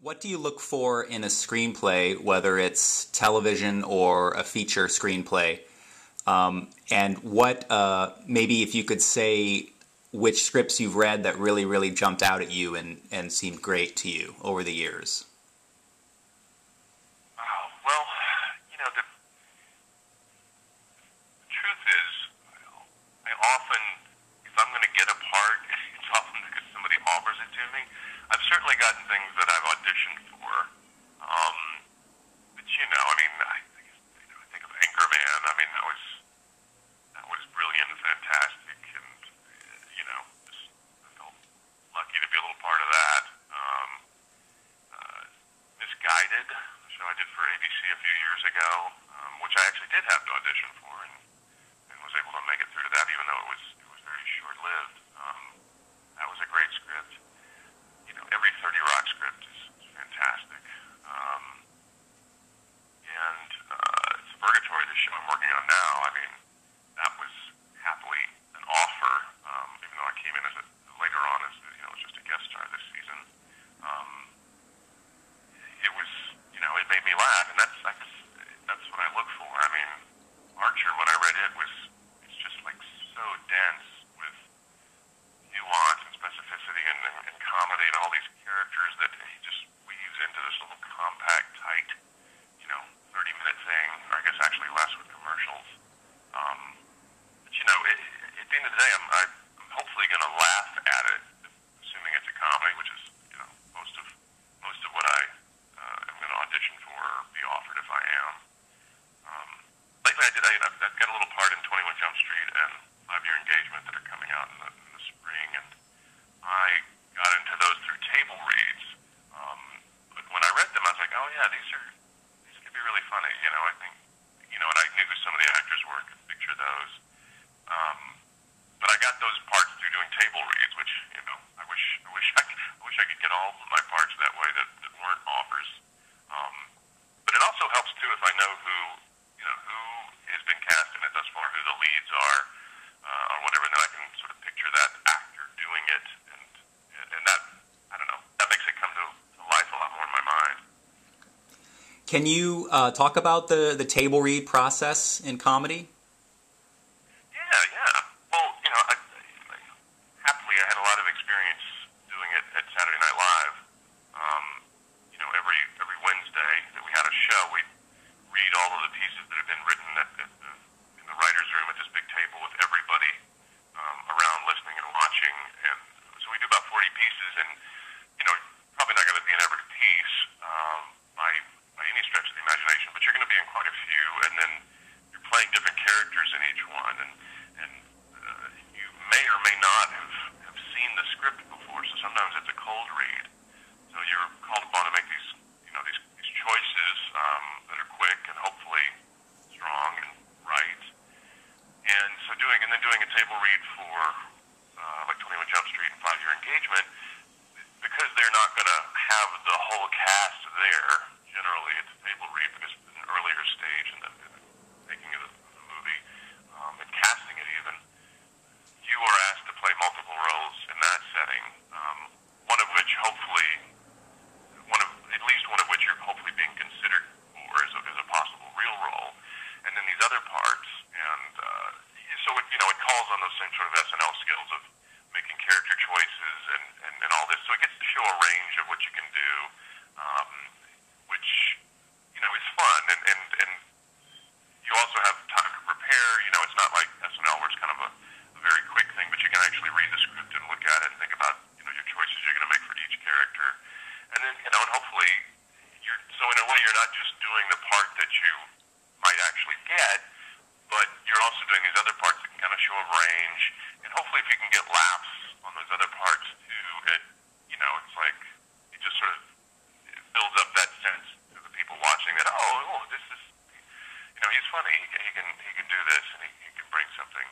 What do you look for in a screenplay, whether it's television or a feature screenplay? And what, maybe if you could say which scripts you've read that really, really jumped out at you and seemed great to you over the years? Well, the truth is, I often, if I'm going to get a part, it's often because somebody offers it to me. I've certainly gotten things that I've auditioned for, but I think of Anchorman. I mean, that was brilliant and fantastic, and I felt lucky to be a little part of that. Miss Guided, the show I did for ABC a few years ago, which I actually did have to audition for, and was able to make it through to that, even though it was very short-lived. That was a great script. Every 30 Rock script is fantastic. And Suburgatory, the show I'm working on now, I mean, that was happily an offer, even though I came in later on as just a guest star this season. It was, it made me laugh, and that's what I look for. I mean, Archer, when I read it, it's just like so dense with nuance and specificity and comedy and all these characters that he just weaves into this little compact, tight, 30-minute thing, or I guess actually less with commercials. But at the end of the day, I'm hopefully going to laugh at it, assuming it's a comedy, which is most of what I am going to audition for or be offered if I am. Lately, I've got a little part in 21 Jump Street and 5-Year Engagement that are coming out in the spring, and I got into those through table reads. But when I read them, I was like, oh yeah, these could be really funny. I think, and I knew who some of the actors were, could picture those. But I got those parts through doing table reads, which I wish I could get all of my parts that way that weren't offers. But it also helps too if I know who has been cast in it thus far, who the leads are, or whatever. Then I can sort of picture that actor doing it, and that, I don't know, that makes it come to life a lot more in my mind. Can you talk about the table read process in comedy? Yeah. Well, happily I had a lot of experience doing it at Saturday Night Live. Every Wednesday that we had a show, we'd read all of the pieces that had been written in the writer's room at this big table with everybody around listening and watching. And so we do about 40 pieces, and probably not going to be in every piece by any stretch of the imagination, but you're going to be in quite a few, and then you're playing different characters in each one, and you may or may not have seen the script before, so sometimes it's a cold read. So you're called upon to make these choices that are quick and hopefully strong and right. And so doing a table read for like 21 Jump Street and 5-Year Engagement, because they're not going to have the whole cast there. Generally, it's a table read because it's an earlier stage in the making of the movie and casting it even. You are asked to play multiple roles in that setting. One of which at least one of which you're hopefully being considered for as a possible real role, and then these other parts, and so it calls on those same sort of SNL skills of making character choices and all this. So it gets to show a range of what you can do, which is fun, and you also have time to prepare. It's not like SNL where it's kind of a very quick thing, but you can actually read the script and look at it and think about your choices you're going to make for each character. And then, and hopefully, so in a way, you're not just doing the part that you might actually get, but you're also doing these other parts that can kind of show a range. And hopefully, if you can get laughs on those other parts too, it's like, it just sort of builds up that sense to the people watching that, this is, he's funny, he can do this, and he can bring something.